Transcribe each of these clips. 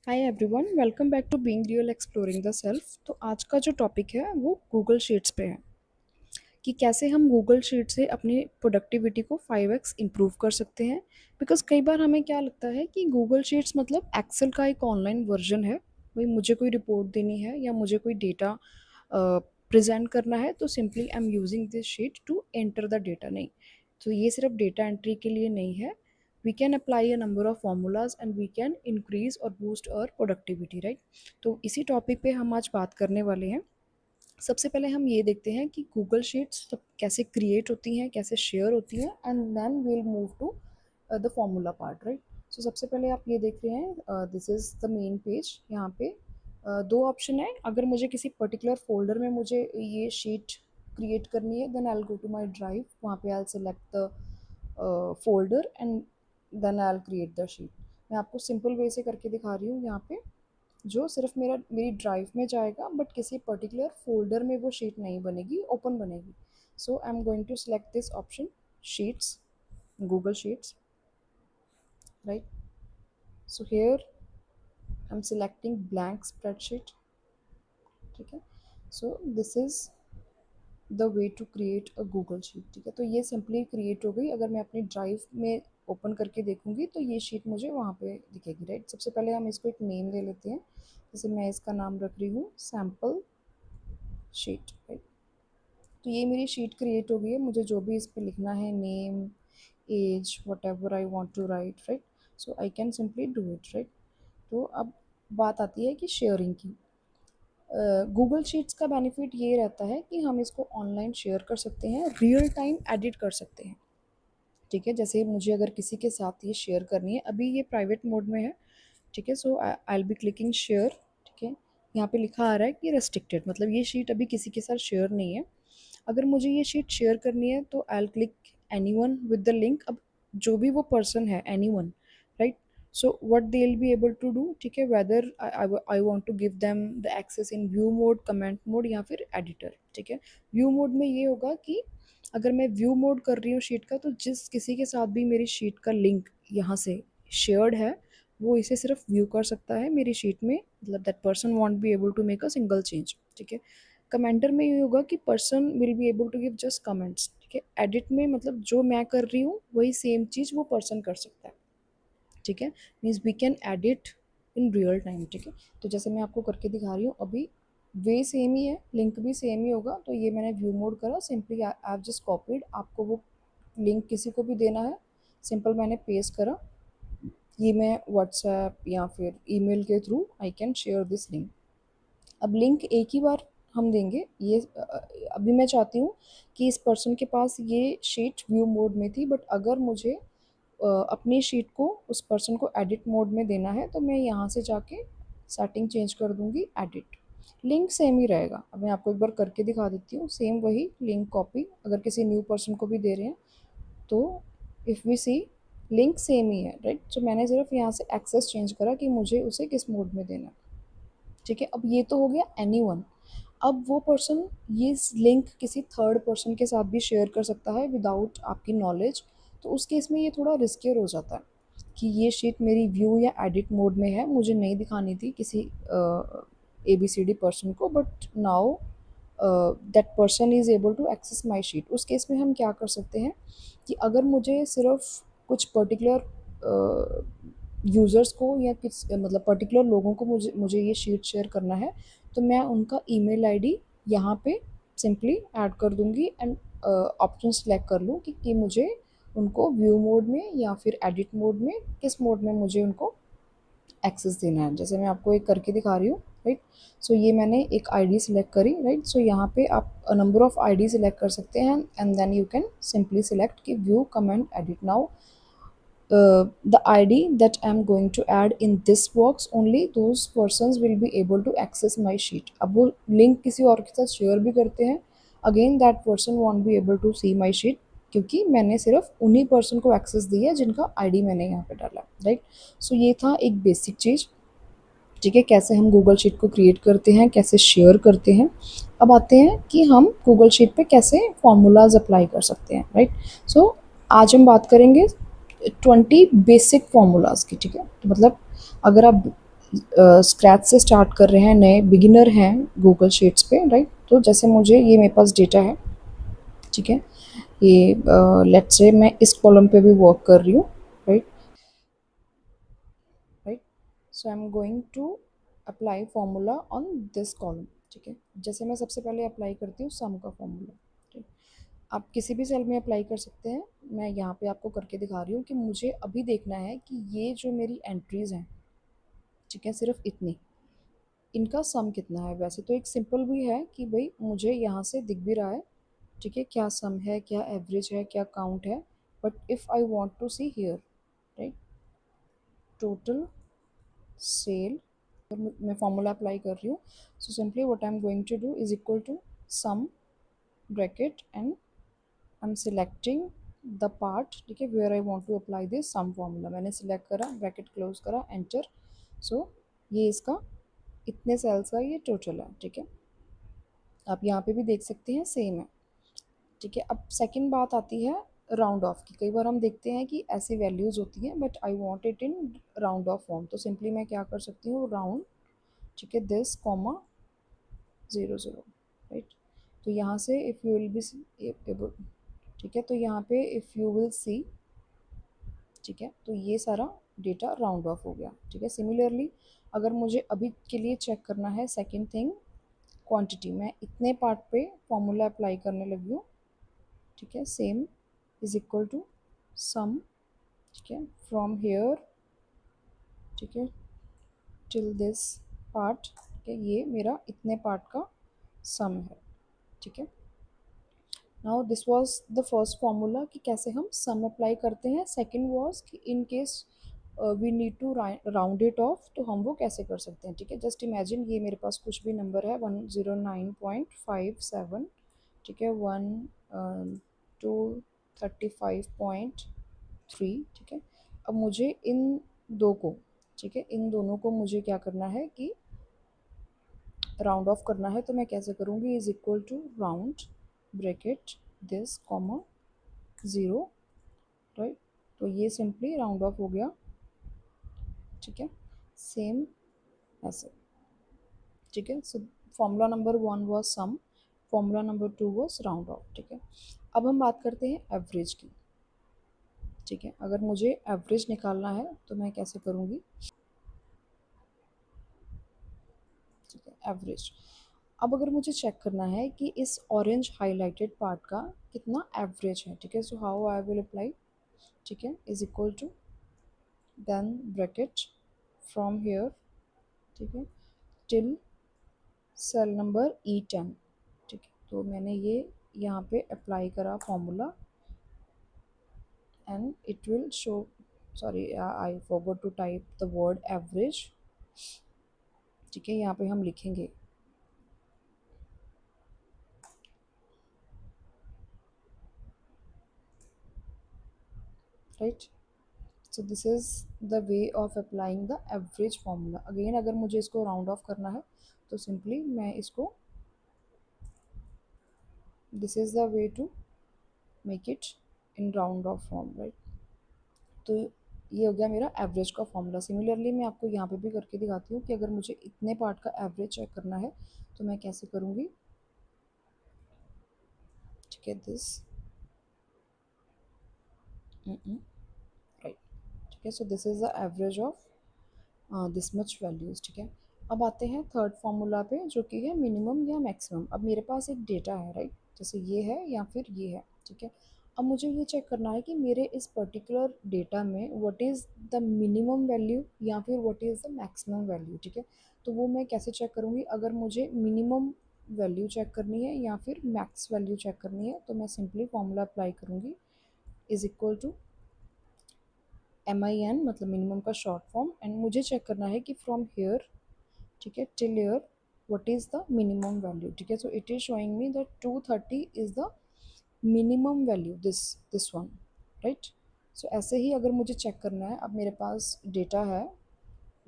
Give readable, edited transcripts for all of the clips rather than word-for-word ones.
Hi everyone, welcome back to being real exploring the self. तो आज का जो टॉपिक है वो गूगल शीट्स पे है कि कैसे हम गूगल शीट से अपनी प्रोडक्टिविटी को 5x इम्प्रूव कर सकते हैं। बिकॉज कई बार हमें क्या लगता है कि गूगल शीट्स मतलब एक्सेल का एक ऑनलाइन वर्जन है। भाई मुझे कोई रिपोर्ट देनी है या मुझे कोई डेटा प्रेजेंट करना है तो simply I am using this sheet to enter the data. नहीं, तो ये सिर्फ डेटा एंट्री के लिए नहीं है। We can apply a number of formulas and we can increase और बूस्ट आवर प्रोडक्टिविटी, राइट। तो इसी टॉपिक पे हम आज बात करने वाले हैं। सबसे पहले हम ये देखते हैं कि गूगल शीट्स कैसे क्रिएट होती हैं, कैसे शेयर होती हैं, and then we will move to the formula part, right. So सबसे पहले आप ये देख रहे हैं, this is the main page. यहाँ पे दो ऑप्शन है। अगर मुझे किसी पर्टिकुलर फोल्डर में मुझे ये शीट क्रिएट करनी है then I will go to my drive. वहाँ पे I will select the folder and then I will create the sheet. मैं आपको सिंपल वे से करके दिखा रही हूँ यहाँ पे, जो सिर्फ मेरी ड्राइव में जाएगा बट किसी पर्टिकुलर फोल्डर में वो शीट नहीं बनेगी, ओपन बनेगी। So I am going to select this option, sheets, Google sheets, right. So here I am selecting blank spreadsheet, ठीक है। So this is the way to create a Google sheet, ठीक है। तो ये simply create हो गई। अगर मैं अपनी ड्राइव में ओपन करके देखूंगी तो ये शीट मुझे वहाँ पे दिखेगी, राइट। सबसे पहले हम इसको एक नेम दे लेते हैं। जैसे मैं इसका नाम रख रही हूँ सैम्पल शीट, राइट। तो ये मेरी शीट क्रिएट हो गई है। मुझे जो भी इस पर लिखना है, name, age, whatever I want to write, right. So I can simply do it, right. तो अब बात आती है कि शेयरिंग की। गूगल शीट्स का बेनिफिट ये रहता है कि हम इसको ऑनलाइन शेयर कर सकते हैं, रियल टाइम एडिट कर सकते हैं, ठीक है। जैसे मुझे अगर किसी के साथ ये शेयर करनी है, अभी ये प्राइवेट मोड में है, ठीक है। So I will be clicking share, ठीक है। यहाँ पे लिखा आ रहा है कि रेस्ट्रिक्टेड, मतलब ये शीट अभी किसी के साथ शेयर नहीं है। अगर मुझे ये शीट शेयर करनी है तो I will click anyone with the link. अब जो भी वो पर्सन है, anyone, right. So what they will be able to do, ठीक है, whether I want to give them the access in view mode, comment mode या फिर editor, ठीक है। व्यू मोड में ये होगा कि अगर मैं व्यू मोड कर रही हूँ शीट का तो जिस किसी के साथ भी मेरी शीट का लिंक यहाँ से शेयर्ड है वो इसे सिर्फ व्यू कर सकता है मेरी शीट में, मतलब that person won't be able to make a single change, ठीक है। कमेंटर में ये होगा कि person will be able to give just comments, ठीक है। एडिट में मतलब जो मैं कर रही हूँ वही सेम चीज़ वो पर्सन कर सकता है, ठीक है। Means we can edit in real time, ठीक है। तो जैसे मैं आपको करके दिखा रही हूँ अभी, वे सेम ही है, लिंक भी सेम ही होगा। तो ये मैंने व्यू मोड करा, simply I have just copied. आपको वो लिंक किसी को भी देना है, सिंपल मैंने पेस्ट करा। ये मैं व्हाट्सएप या फिर ईमेल के through I can share this link. अब लिंक एक ही बार हम देंगे। ये अभी मैं चाहती हूँ कि इस पर्सन के पास ये शीट व्यू मोड में थी, बट अगर मुझे अपनी शीट को उस पर्सन को एडिट मोड में देना है तो मैं यहाँ से जाके सेटिंग चेंज कर दूँगी, एडिट। लिंक सेम ही रहेगा। अब मैं आपको एक बार करके दिखा देती हूँ, सेम वही लिंक कॉपी अगर किसी न्यू पर्सन को भी दे रहे हैं तो if we see link same ही है, राइट। सो मैंने सिर्फ यहाँ से एक्सेस चेंज करा कि मुझे उसे किस मोड में देना है, ठीक है। अब ये तो हो गया एनीवन। अब वो पर्सन ये लिंक किसी थर्ड पर्सन के साथ भी शेयर कर सकता है विदाउट आपकी नॉलेज। तो उस केस में ये थोड़ा रिस्कियर हो जाता है कि ये शीट मेरी व्यू या एडिट मोड में है, मुझे नहीं दिखानी थी किसी A B C D person को, but now that person is able to access my sheet. उस केस में हम क्या कर सकते हैं कि अगर मुझे सिर्फ कुछ पर्टिकुलर यूज़र्स को या किस मतलब पर्टिकुलर लोगों को मुझे मुझे ये शीट शेयर करना है तो मैं उनका ईमेल आईडी यहाँ पे सिंपली ऐड कर दूँगी एंड ऑप्शन सेलेक्ट कर लूँ कि मुझे उनको व्यू मोड में या फिर एडिट मोड में किस मोड में मुझे उनको एक्सेस देना है। जैसे मैं आपको एक करके दिखा रही हूँ, राइट। सो ये मैंने एक आईडी सिलेक्ट करी, राइट। सो यहाँ पे आप नंबर ऑफ आईडी सिलेक्ट कर सकते हैं and then you can simply select कि view comment edit. Now the ID that I'm going to add in this box, only those persons will be able to access my sheet. अब वो link किसी और के साथ share भी करते हैं, again that person won't be able to see my sheet, क्योंकि मैंने सिर्फ उन्हीं पर्सन को एक्सेस दी है जिनका आईडी मैंने यहाँ पे डाला, राइट। सो ये था एक बेसिक चीज़, ठीक है, कैसे हम गूगल शीट को क्रिएट करते हैं, कैसे शेयर करते हैं। अब आते हैं कि हम गूगल शीट पे कैसे फॉर्मूलाज अप्लाई कर सकते हैं, राइट। सो आज हम बात करेंगे 20 बेसिक फार्मूलाज की, ठीक है। तो मतलब अगर आप स्क्रैच से स्टार्ट कर रहे हैं, नए बिगिनर हैं गूगल शीट्स पे, राइट। तो जैसे मुझे ये मेरे पास डेटा है, ठीक है, ये लेट्स से मैं इस कॉलम पे भी वर्क कर रही हूँ, right right. So I am going to apply formula on this column, ठीक है। जैसे मैं सबसे पहले अप्लाई करती हूँ सम का फॉर्मूला, ठीक। आप किसी भी सेल में अप्लाई कर सकते हैं, मैं यहाँ पे आपको करके दिखा रही हूँ कि मुझे अभी देखना है कि ये जो मेरी एंट्रीज हैं, ठीक है, सिर्फ इतनी, इनका सम कितना है। वैसे तो एक सिंपल भी है कि भाई मुझे यहाँ से दिख भी रहा है, ठीक है, क्या सम है, क्या एवरेज है, क्या काउंट है। But if I want to see here, right, total sale, मैं फॉर्मूला अप्लाई कर रही हूँ। So simply what I am going to do is equal to sum bracket and I am selecting the part, ठीक है, where I want to apply this sum formula. मैंने select करा, bracket close करा, enter. सो ये इसका इतने sales का ये टोटल है, ठीक है। आप यहाँ पे भी देख सकते हैं सेम है, ठीक है। अब सेकंड बात आती है राउंड ऑफ की। कई बार हम देखते हैं कि ऐसी वैल्यूज़ होती हैं but I want it in round off form, तो सिंपली मैं क्या कर सकती हूँ, राउंड, ठीक है, दिस कॉमा 0 0, राइट। तो यहाँ से if you will be able, ठीक है, तो यहाँ पे इफ़ यू विल सी, ठीक है, तो ये सारा डेटा राउंड ऑफ हो गया, ठीक है। सिमिलरली अगर मुझे अभी के लिए चेक करना है सेकेंड थिंग, क्वांटिटी, मैं इतने पार्ट पे फॉर्मूला अप्लाई करने लगी हूँ, ठीक है, सेम इज इक्वल टू सम, ठीक है, फ्रॉम हेयर, ठीक है, टिल दिस पार्ट, ठीक है, ये मेरा इतने पार्ट का सम है, ठीक है। Now this was the first formula कि कैसे हम सम अप्लाई करते हैं। सेकंड वाज कि in case we need to round it off, तो हम वो कैसे कर सकते हैं, ठीक है। जस्ट इमेजिन ये मेरे पास कुछ भी नंबर है 109.57, ठीक है, 235.3, ठीक है। अब मुझे इन दो को, ठीक है, इन दोनों को मुझे क्या करना है कि राउंड ऑफ करना है। तो मैं कैसे करूँगी, is equal to round bracket this comma 0, right. तो ये सिंपली राउंड ऑफ हो गया, ठीक है, सेम ऐसे, ठीक है। So formula number 1 was sum, formula number 2 was round off, ठीक है। अब हम बात करते हैं एवरेज की, ठीक है। अगर मुझे एवरेज निकालना है तो मैं कैसे करूँगी, ठीक है, एवरेज। अब अगर मुझे चेक करना है कि इस ऑरेंज हाईलाइटेड पार्ट का कितना एवरेज है, ठीक है, so how I will apply, ठीक है, is equal to then bracket from here, ठीक है, टिल सेल नंबर E10, ठीक है। तो मैंने ये यहाँ पे अप्लाई करा formula and it will show, sorry I forgot to type the word average, ठीक है, यहाँ पे हम लिखेंगे, right. So this is the way of applying the average formula. Again अगर मुझे इसको राउंड ऑफ करना है तो सिंपली मैं इसको, this is the way to make it in round off form, right. तो ये हो गया मेरा एवरेज का फॉर्मूला। सिमिलरली मैं आपको यहाँ पे भी करके दिखाती हूँ कि अगर मुझे इतने पार्ट का एवरेज चेक करना है तो मैं कैसे करूँगी, ठीक है, दिस, राइट, ठीक है। So this is the average of this much values, ठीक है। अब आते हैं थर्ड फार्मूला पे जो कि है मिनिमम या मैक्सिमम। अब मेरे पास एक डेटा है, राइट, जैसे ये है या फिर ये है, ठीक है। अब मुझे ये चेक करना है कि मेरे इस पर्टिकुलर डेटा में what is the minimum value या फिर what is the maximum value, ठीक है। तो वो मैं कैसे चेक करूँगी, अगर मुझे मिनिमम वैल्यू चेक करनी है या फिर मैक्स वैल्यू चेक करनी है तो मैं सिंपली फॉर्मूला अप्लाई करूँगी, इज़ इक्वल टू MIN, मतलब मिनिमम का शॉर्ट फॉर्म, एंड मुझे चेक करना है कि फ्रॉम हेयर, ठीक है, till here what is the minimum value, ठीक है। So it is showing me that 230 is the minimum value, this one, right. So ऐसे ही अगर मुझे चेक करना है, अब मेरे पास डेटा है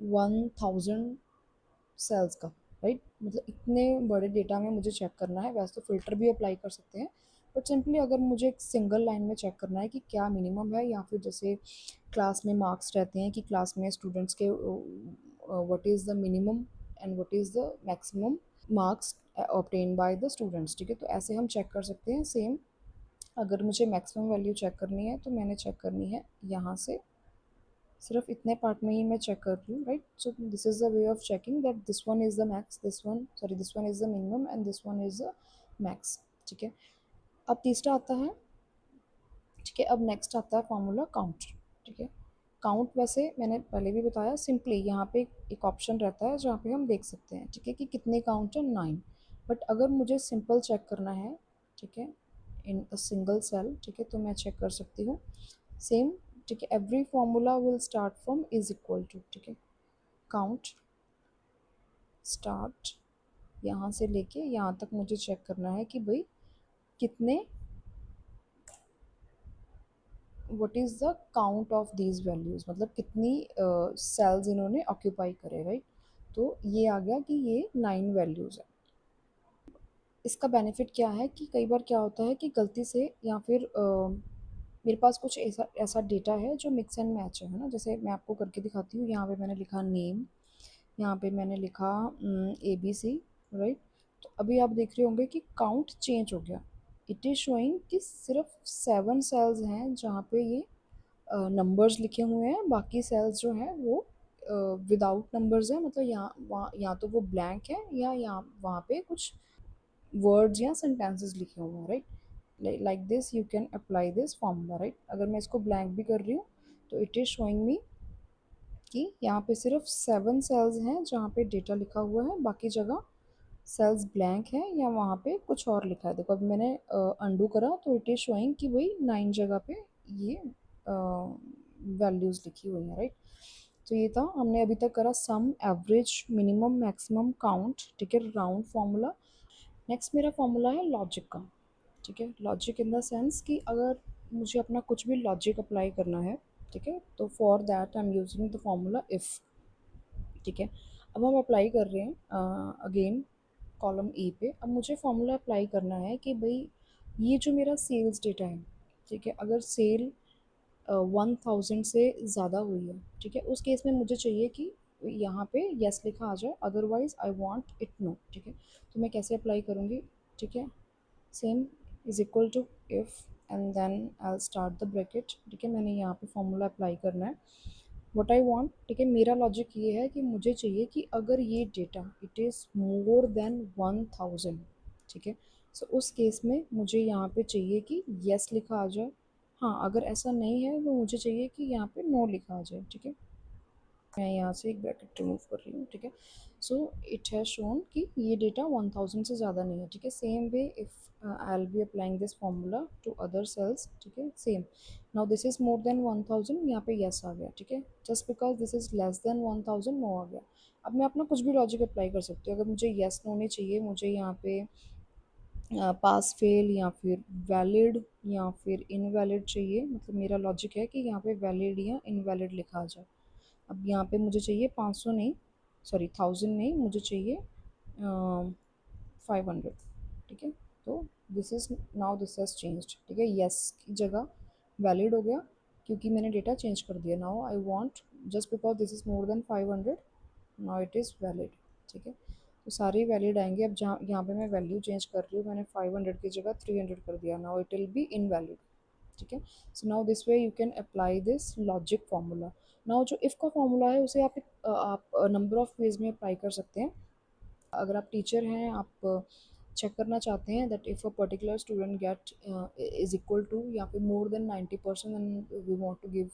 1000 सेल्स का, राइट, मतलब इतने बड़े डेटा में मुझे चेक करना है। वैसे तो फिल्टर भी अप्लाई कर सकते हैं बट सिंपली अगर मुझे एक सिंगल लाइन में चेक करना है कि क्या मिनिमम है, या फिर जैसे क्लास में मार्क्स रहते हैं कि क्लास में स्टूडेंट्स के what is the minimum and what is the maximum marks obtain by the students, ठीक है। तो ऐसे हम चेक कर सकते हैं। सेम अगर मुझे मैक्सिमम वैल्यू चेक करनी है तो मैंने चेक करनी है यहाँ से, सिर्फ इतने पार्ट में ही मैं चेक कर रही हूँ, right. So this is the way of checking that this one is the max, this one is the minimum and this one is the max, ठीक है। अब तीसरा आता है, ठीक है, अब नेक्स्ट आता है फॉर्मूला काउंट, ठीक है। काउंट वैसे मैंने पहले भी बताया, सिंपली यहाँ पे एक ऑप्शन रहता है जहाँ पे हम देख सकते हैं, ठीक है, कि कितने काउंट है, 9। बट अगर मुझे सिंपल चेक करना है, ठीक है, इन अ सिंगल सेल, ठीक है, तो मैं चेक कर सकती हूँ। सेम, ठीक है, every formula will start from is equal to, ठीक है, काउंट स्टार्ट, यहाँ से लेके यहाँ तक मुझे चेक करना है कि भाई कितने, what is the count of these values, मतलब कितनी सेल्स इन्होंने ऑक्यूपाई करे, राइट। तो ये आ गया कि ये 9 वैल्यूज़ है। इसका बेनिफिट क्या है कि कई बार क्या होता है कि गलती से या फिर मेरे पास कुछ ऐसा ऐसा डेटा है जो मिक्स एंड मैच है ना। जैसे मैं आपको करके दिखाती हूँ, यहाँ पे मैंने लिखा नेम, यहाँ पे मैंने लिखा ABC, राइट। तो अभी आप देख रहे होंगे कि काउंट चेंज हो गया। इट इज़ शोइंग कि सिर्फ 7 सेल्स हैं जहाँ पे ये नंबर्स लिखे हुए हैं, बाकी सेल्स जो हैं वो विदाउट नंबर्स हैं, मतलब यहाँ वहाँ या तो वो ब्लैंक है या यहाँ वहाँ पे कुछ वर्ड्स या सेंटेंसेस लिखे हुए हैं, right. Like this you can apply this formula, right. अगर मैं इसको ब्लैंक भी कर रही हूँ तो इट इज़ शोइंग मी कि यहाँ पे सिर्फ 7 सेल्स हैं जहाँ पे डेटा लिखा हुआ है, बाकी जगह सेल्स ब्लैंक है या वहाँ पे कुछ और लिखा है। देखो अभी मैंने अंडू करा तो इट इज़ शोइंग कि वही 9 जगह पे ये वैल्यूज़ लिखी हुई हैं, राइट। तो ये था, हमने अभी तक करा सम, एवरेज, मिनिमम, मैक्सिमम, काउंट, ठीक है, राउंड फार्मूला। नेक्स्ट मेरा फार्मूला है लॉजिक का, ठीक है। लॉजिक इन द सेंस कि अगर मुझे अपना कुछ भी लॉजिक अप्लाई करना है, ठीक है, तो for that I am using the formula if, ठीक है। अब हम अप्लाई कर रहे हैं अगेन कॉलम ए पे। अब मुझे फार्मूला अप्लाई करना है कि भाई ये जो मेरा सेल्स डेटा है, ठीक है, अगर सेल 1000 से ज़्यादा हुई है, ठीक है, उस केस में मुझे चाहिए कि यहाँ पे यस लिखा आ जाए, otherwise I want it no, ठीक है। तो मैं कैसे अप्लाई करूँगी, ठीक है, same is equal to if and then I start the bracket, ठीक है। मैंने यहाँ पे फॉर्मूला अप्लाई करना है, व्हाट आई वांट, ठीक है। मेरा लॉजिक ये है कि मुझे चाहिए कि अगर ये data it is more than 1000, ठीक है, सो उस केस में मुझे यहाँ पे चाहिए कि यस लिखा आ जाए। हाँ, अगर ऐसा नहीं है तो मुझे चाहिए कि यहाँ पे नो लिखा आ जाए, ठीक है। मैं यहाँ से एक ब्रैकेट रिमूव कर रही हूँ, ठीक है। सो इट हैज़ शोन कि ये डेटा 1000 से ज़्यादा नहीं है, ठीक है। Same way if I will be applying this formula to other cells, ठीक है, same. Now this is more than 1000, यहाँ पे यस आ गया, ठीक है। Just because this is less than 1000, no आ गया। अब मैं अपना कुछ भी लॉजिक अप्लाई कर सकती हूँ। अगर मुझे यस नो नहीं चाहिए, मुझे यहाँ पे पास फेल या फिर वैलिड या फिर इनवैलिड चाहिए, मतलब मेरा लॉजिक है कि यहाँ पे वैलिड या इनवैलिड लिखा आ जाए। अब यहाँ पे मुझे चाहिए 500 नहीं, सॉरी 1000 नहीं, मुझे चाहिए 500, ठीक है। तो this is now this has changed, ठीक है, यस की जगह वैलिड हो गया क्योंकि मैंने डेटा चेंज कर दिया। Now I want, just because this is more then 500, now it is valid, ठीक है। तो सारे वैलिड आएंगे। अब जहाँ यहाँ पे मैं वैल्यू चेंज कर रही हूँ, मैंने 500 की जगह 300 कर दिया, now it will be invalid, ठीक है। So now this way you can apply this logic formula. Now जो इफ़ का फार्मूला है उसे आप नंबर ऑफ वेज में अप्लाई कर सकते हैं। अगर आप टीचर हैं, आप चेक करना चाहते हैं that if a particular student get is equal to या फिर more than 90% and we want to give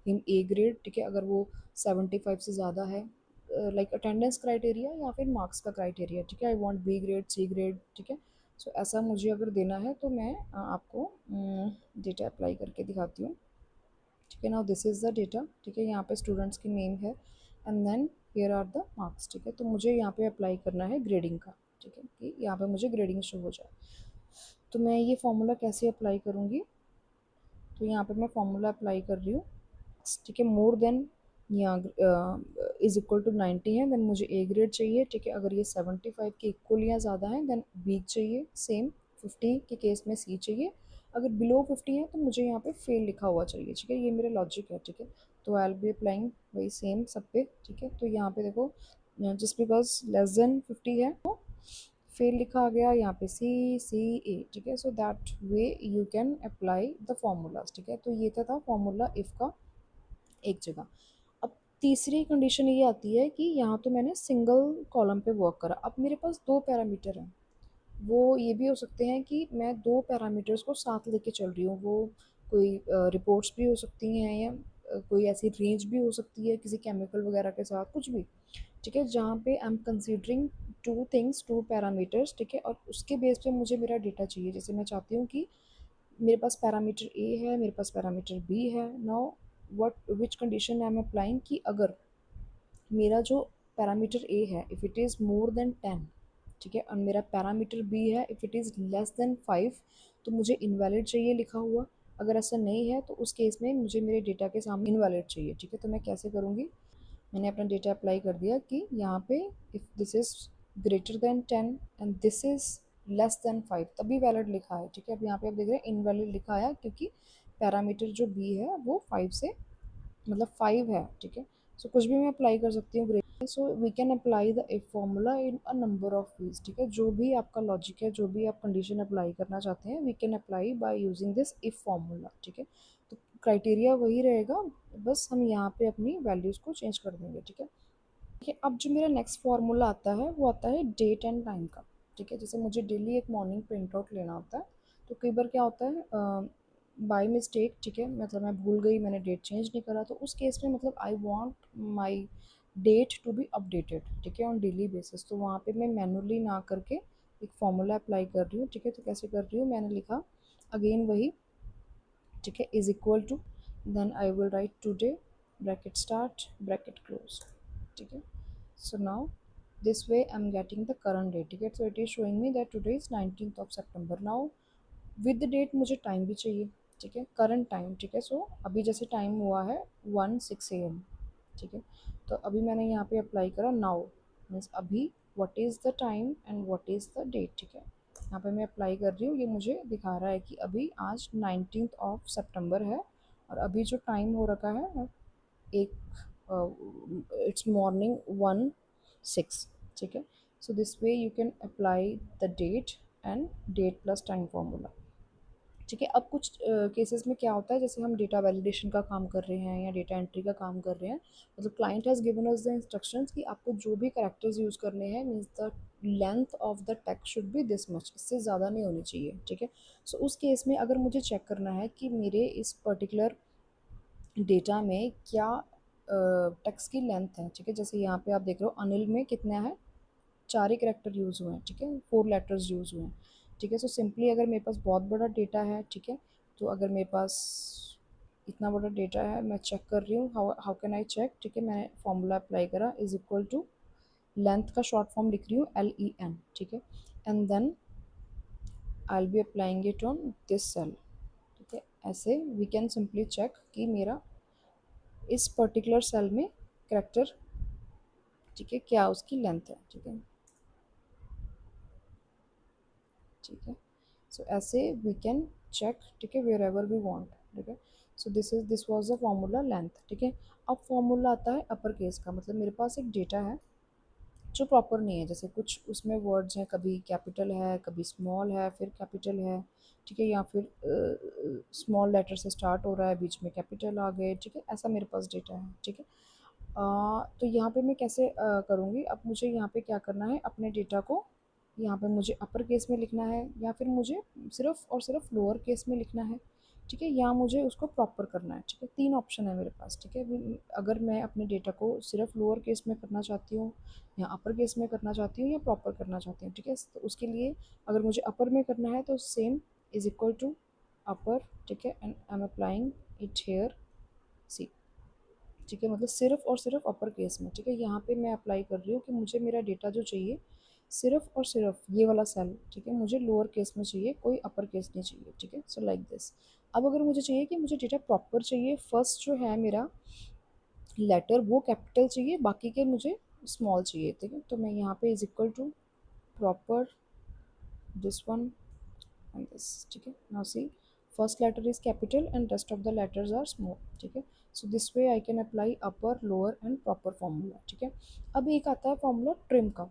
him A grade, ठीक है। अगर वो 75 से ज़्यादा है, लाइक अटेंडेंस क्राइटेरिया या फिर मार्क्स का क्राइटेरिया, ठीक है, I want B grade, C grade, ठीक है। सो ऐसा मुझे अगर देना है तो मैं आपको डेटा अप्लाई करके दिखाती हूँ, ठीक है। Now this is the data, ठीक है, यहाँ पे स्टूडेंट्स की नेम है and then here are the marks, ठीक है। तो मुझे यहाँ पे अप्लाई करना है ग्रेडिंग का, ठीक है, कि यहाँ पे मुझे ग्रेडिंग शो हो जाए। तो मैं ये फार्मूला कैसे अप्लाई करूँगी, तो यहाँ पे मैं फार्मूला अप्लाई कर रही हूँ, ठीक है, मोर देन या इज़ इक्वल टू 90 है देन मुझे ए ग्रेड चाहिए, ठीक है। अगर ये 75 के इक्वल या ज़्यादा है देन बी चाहिए, सेम 50 के केस में सी चाहिए। अगर बिलो 50 है तो मुझे यहाँ पे फेल लिखा हुआ चाहिए, ठीक है। ये मेरा लॉजिक है, ठीक है। तो आई विल बी अप्लाइंग वही सेम सब पे, ठीक है। तो यहाँ पे देखो जस्ट बिकॉज लेस देन 50 है तो फिर लिखा गया यहाँ पे CCA, ठीक है। So that way you can apply the formulas, ठीक है। तो ये था फॉर्मूला इफ़ का एक जगह। अब तीसरी कंडीशन ये आती है कि यहाँ तो मैंने सिंगल कॉलम पे वर्क करा, अब मेरे पास दो पैरामीटर हैं। वो ये भी हो सकते हैं कि मैं दो पैरामीटर्स को साथ लेके चल रही हूँ, वो कोई रिपोर्ट्स भी हो सकती हैं या कोई ऐसी रेंज भी हो सकती है किसी केमिकल वगैरह के साथ, कुछ भी, ठीक है। जहाँ पे I am considering two things, two parameters, ठीक है, और उसके बेस पे मुझे मेरा डेटा चाहिए। जैसे मैं चाहती हूँ कि मेरे पास पैरामीटर ए है, मेरे पास पैरामीटर बी है। Now what which condition I am applying कि अगर मेरा जो पैरामीटर ए है if it is more then 10, ठीक है, और मेरा पैरामीटर बी है if it is less then 5, तो मुझे इनवैलिड चाहिए लिखा हुआ। अगर ऐसा नहीं है तो उस केस में मुझे मेरे डेटा के सामने इनवैलिड चाहिए, ठीक है। तो मैं कैसे करूँगी, मैंने अपना डेटा अप्लाई कर दिया कि यहाँ पे if this is greater than 10 and this is less then 5 तभी वैलिड लिखा है, ठीक है। अब यहाँ पे आप देख रहे हैं इनवैलिड लिखा आया क्योंकि पैरामीटर जो बी है वो 5 से मतलब 5 है, ठीक है। सो कुछ भी मैं अप्लाई कर सकती हूँ grade. So we can apply the if formula in a number of ways, ठीक है। जो भी आपका लॉजिक है, जो भी आप कंडीशन अप्लाई करना चाहते हैं, we can apply by using this if formula, ठीक है। तो क्राइटेरिया वही रहेगा, बस हम यहाँ पे अपनी वैल्यूज़ को चेंज कर देंगे, ठीक है। ठीक है, अब जो मेरा नेक्स्ट फार्मूला आता है वो आता है डेट एंड टाइम का, ठीक है। जैसे मुझे डेली एक मॉर्निंग प्रिंट आउट लेना होता है, तो कई बार क्या होता है बाय मिस्टेक, ठीक है, मतलब मैं भूल गई, मैंने डेट चेंज नहीं करा, तो उस केस में मतलब I want my date to be updated, ठीक है, ऑन डेली बेसिस। तो वहाँ पे मैं मैनुअली ना करके एक फार्मूला अप्लाई कर रही हूँ, ठीक है। तो कैसे कर रही हूँ, मैंने लिखा अगेन वही, ठीक है, is equal to, then I will write today bracket start bracket close, ठीक है। So now this way I'm getting the current date, ठीक है। So it is showing me that today is 19th of September. Now with the date मुझे time भी चाहिए, ठीक है, current time, ठीक है। सो अभी जैसे टाइम हुआ है 1:06 AM, ठीक है। तो अभी मैंने यहाँ पे अप्लाई करा नाउ, मीन्स अभी what is the time and what is the date, ठीक है। यहाँ पे मैं अप्लाई कर रही हूँ, ये मुझे दिखा रहा है कि अभी आज 19th ऑफ सितंबर है और अभी जो टाइम हो रखा है एक इट्स मॉर्निंग 1:06, ठीक है। So this way you can apply the date and date plus time formula, ठीक है। अब कुछ केसेस में क्या होता है, जैसे हम डेटा वैलिडेशन का काम कर रहे हैं या डेटा एंट्री का काम कर रहे हैं, मतलब client has given us the instructions कि आपको जो भी कैरेक्टर्स यूज़ करने हैं, means the length of the text should be this much, इससे ज़्यादा नहीं होनी चाहिए, ठीक है। सो उस केस में अगर मुझे चेक करना है कि मेरे इस पर्टिकुलर डेटा में क्या टेक्स्ट की लेंथ है, ठीक है। जैसे यहाँ पे आप देख रहे हो अनिल में कितना है, 4 ही करैक्टर यूज़ हुए हैं, ठीक है, 4 लेटर्स यूज़ हुए हैं, ठीक है। सो सिंपली अगर मेरे पास बहुत बड़ा डेटा है, ठीक है, तो अगर मेरे पास इतना बड़ा डेटा है, मैं चेक कर रही हूँ how how can I check, ठीक है। मैंने फॉर्मूला अप्लाई करा इज इक्वल टू लेंथ का शॉर्ट फॉर्म लिख रही हूँ LEN, ठीक है, and then I will be applying it on this cell, ठीक है। ऐसे वी कैन सिंपली चेक कि मेरा इस पर्टिकुलर सेल में करेक्टर, ठीक है, क्या उसकी लेंथ है, ठीक है, ठीक है। सो ऐसे वी कैन चेक, ठीक है, वेयर एवर वी वांट, ठीक है। So this was the formula length, ठीक है। अब फॉर्मूला आता है अपर केस का, मतलब मेरे पास एक डेटा है जो प्रॉपर नहीं है, जैसे कुछ उसमें वर्ड्स हैं, कभी कैपिटल है, कभी स्मॉल है, फिर कैपिटल है, ठीक है, या फिर स्मॉल लेटर से स्टार्ट हो रहा है, बीच में कैपिटल आ गए, ठीक है, ऐसा मेरे पास डेटा है, ठीक है। तो यहाँ पे मैं कैसे करूँगी, अब मुझे यहाँ पे क्या करना है, अपने डेटा को यहाँ पे मुझे अपर केस में लिखना है या फिर मुझे सिर्फ और सिर्फ लोअर केस में लिखना है, ठीक है, या मुझे उसको प्रॉपर करना है, ठीक है। 3 ऑप्शन है मेरे पास, ठीक है। अगर मैं अपने डेटा को सिर्फ लोअर केस में करना चाहती हूँ या अपर केस में करना चाहती हूँ या प्रॉपर करना चाहती हूँ, ठीक है। तो उसके लिए अगर मुझे अपर में करना है तो same is equal to upper, ठीक है, and I am applying it here, see, ठीक है, मतलब सिर्फ और सिर्फ अपर केस में, ठीक है। यहाँ पे मैं अप्लाई कर रही हूँ कि मुझे मेरा डेटा जो चाहिए सिर्फ और सिर्फ ये वाला सेल, ठीक है, मुझे लोअर केस में चाहिए, कोई अपर केस नहीं चाहिए, ठीक है। So like this. अब अगर मुझे चाहिए कि मुझे डेटा प्रॉपर चाहिए, फर्स्ट जो है मेरा लेटर वो कैपिटल चाहिए, बाकी के मुझे स्मॉल चाहिए, ठीक है। तो मैं यहाँ पे is equal to proper this one and this, ठीक है। Now see first letter is capital and rest of the letters are small, ठीक है। So this way I can apply upper lower and proper formula, ठीक है। अब एक आता है फॉर्मूला ट्रिम का,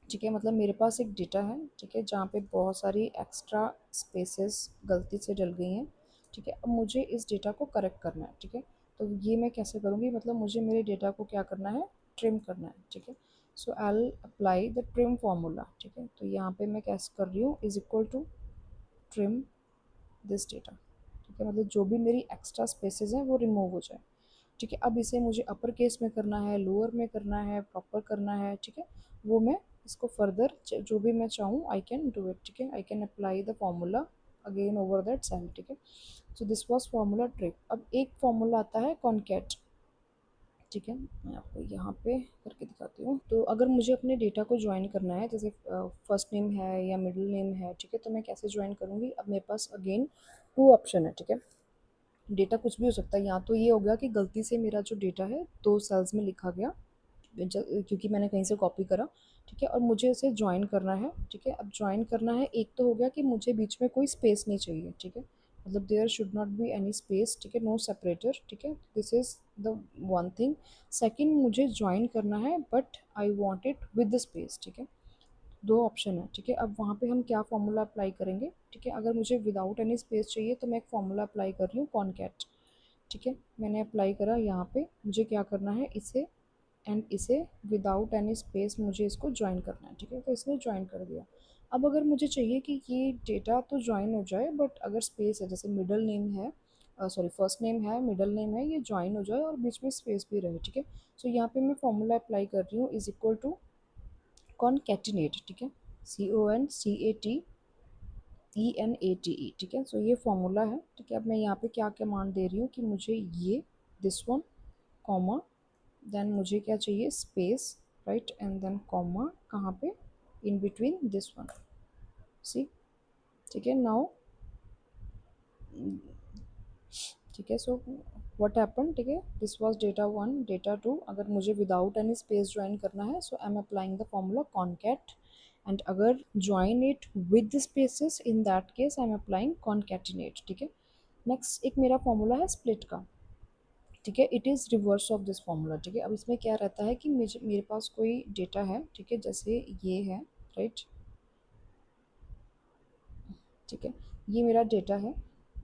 ठीक है। मतलब मेरे पास एक डेटा है, ठीक है, जहाँ पे बहुत सारी एक्स्ट्रा स्पेसेस गलती से डल गई हैं, ठीक है। अब मुझे इस डेटा को करेक्ट करना है, ठीक है। तो ये मैं कैसे करूँगी, मतलब मुझे मेरे डेटा को क्या करना है, ट्रिम करना है, ठीक है। So I will apply the trim formula, ठीक है। तो यहाँ पे मैं कैसे कर रही हूँ, is equal to trim this data, ठीक है। मतलब जो भी मेरी एक्स्ट्रा स्पेसेस हैं वो रिमूव हो जाए, ठीक है। अब इसे मुझे अपर केस में करना है, लोअर में करना है, प्रॉपर करना है, ठीक है। वो मैं इसको फर्दर जो भी मैं चाहूँ आई कैन डू इट, ठीक है। I can apply the formula again over that cell, ठीक है। So this was formula trick. अब एक फॉर्मूला आता है कॉन्कैट, ठीक है। मैं आपको यहाँ पे करके दिखाती हूँ। तो अगर मुझे अपने डेटा को ज्वाइन करना है, जैसे फर्स्ट नेम है या मिडिल नेम है, ठीक है, तो मैं कैसे ज्वाइन करूँगी। अब मेरे पास अगेन टू ऑप्शन है, ठीक है। डेटा कुछ भी हो सकता है, या तो ये हो गया कि गलती से मेरा जो डेटा है दो सेल्स में लिखा गया, क्योंकि मैंने कहीं से कॉपी करा, ठीक है, और मुझे इसे ज्वाइन करना है, ठीक है। अब ज्वाइन करना है, एक तो हो गया कि मुझे बीच में कोई स्पेस नहीं चाहिए, ठीक है। मतलब there should not be any space, ठीक है, नो सेपरेटर, ठीक है। This is the one thing. Second, मुझे ज्वाइन करना है but I want it with the space, ठीक है। दो ऑप्शन है, ठीक है। अब वहाँ पे हम क्या फॉर्मूला अप्लाई करेंगे, ठीक है। अगर मुझे विदाउट एनी स्पेस चाहिए तो मैं एक फॉर्मूला अप्लाई कर रही हूँ कॉनकैट, ठीक है। मैंने अप्लाई करा, यहाँ पे मुझे क्या करना है, इसे एंड इसे विदाउट एनी स्पेस मुझे इसको ज्वाइन करना है, ठीक है। तो इसने ज्वाइन कर दिया। अब अगर मुझे चाहिए कि ये डेटा तो ज्वाइन हो जाए बट अगर स्पेस है, जैसे मिडल नेम है, सॉरी फर्स्ट नेम है, मिडल नेम है, ये ज्वाइन हो जाए और बीच में स्पेस भी रहे, ठीक है। सो यहाँ पे मैं फॉर्मूला अप्लाई कर रही हूँ, इज इक्वल टू कॉनकैटिनेट, ठीक है, CONCATENATE, ठीक है। सो ये फॉर्मूला है, ठीक है। अब मैं यहाँ पे क्या क्या मान दे रही हूँ कि मुझे ये दिस वन कॉमा, देन मुझे क्या चाहिए, space, right, and then comma कहाँ पे, in between this one, see, ठीक है। नाउ, ठीक है। सो व्हाट हैपन, ठीक है, this was data one, data two. अगर मुझे विदाउट एनी स्पेस ज्वाइन करना है, so I am applying the formula concat, and अगर join it with the spaces, in that case I am applying concatenate, ठीक है। Next एक मेरा formula है स्प्लिट का, ठीक है। It is reverse of this formula, ठीक है। अब इसमें क्या रहता है कि मुझे मेरे पास कोई डेटा है, ठीक है, जैसे ये है, राइट, ठीक है, ये मेरा डेटा है।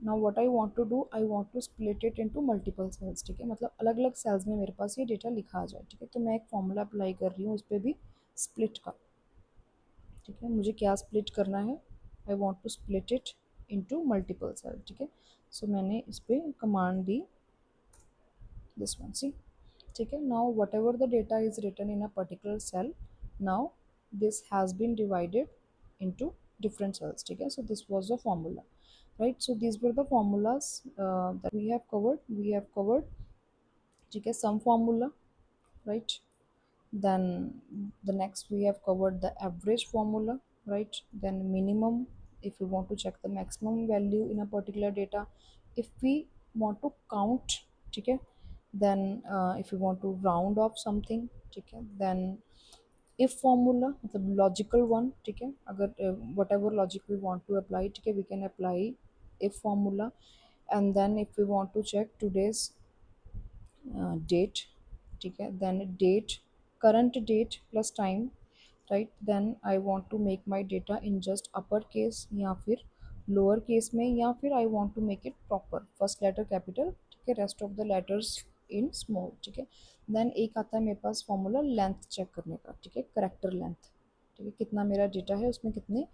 Now what I want to do, I want to split it into multiple cells, ठीक है। मतलब अलग अलग सेल्स में मेरे पास ये डेटा लिखा आ जाए, ठीक है। तो मैं एक फॉर्मूला अप्लाई कर रही हूँ इस पर भी, स्प्लिट का, ठीक है। मुझे क्या स्प्लिट करना है, I want to split it into multiple cell, ठीक है। सो मैंने इस पर कमांड दी, दिस वन, सी, ठीक है। Now whatever the data is written in a particular cell, now this has been divided into different cells, ठीक है। So this was the formula, right? So these were the formulas that we have covered, ठीक है, some formula, right? Then the next we have covered the average formula, right? Then minimum, if we want to check the maximum value in a particular data, if we want to count, ठीक है। Then if we want to round off something, ठीक है, then if formula, मतलब logical one, ठीक है। अगर whatever logic we want to apply, ठीक है, we can apply if formula, and then if we want to check today's date, ठीक है, then date, current date plus time, right? Then I want to make my data in just upper case या फिर lower case में, या फिर I want to make it proper, first letter capital, ठीक है, rest of the letters in small, ठीक है। Then एक आता है मेरे पास फॉर्मूला लेंथ चेक करने का, ठीक है, करेक्टर लेंथ, ठीक है, कितना मेरा डेटा है उसमें कितने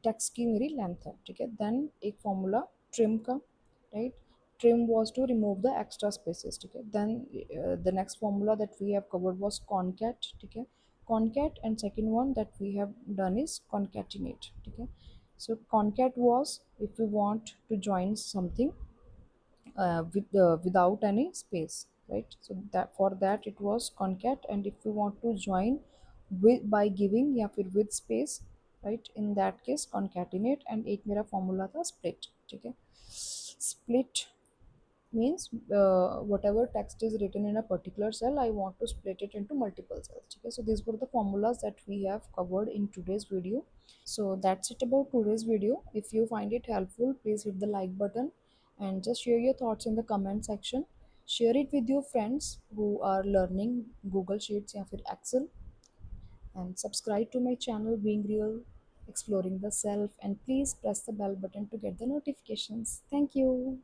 टेक्स्ट की मेरी लेंथ है, ठीक है। देन एक फॉर्मूला ट्रिम का, right, trim was to remove the extra spaces, ठीक है। then the next formula that we have covered was concat, ठीक है, concat, and second one that we have done is concatenate, ठीक है। so concat was if we want to join something without any space, right? So that for that it was concat, and if we want to join with by giving या फिर with space, right, in that case concatenate, and एक मेरा formula था split, ठीक है। split means whatever text is written in a particular cell, I want to split it into multiple cells, ठीक है। so these were the formulas that we have covered in today's video. So that's it about today's video. If you find it helpful, please hit the like button, and just share your thoughts in the comment section. Share it with your friends who are learning Google Sheets या फिर Excel, and subscribe to my channel Being Real Exploring the Self, and please press the bell button to get the notifications. Thank you.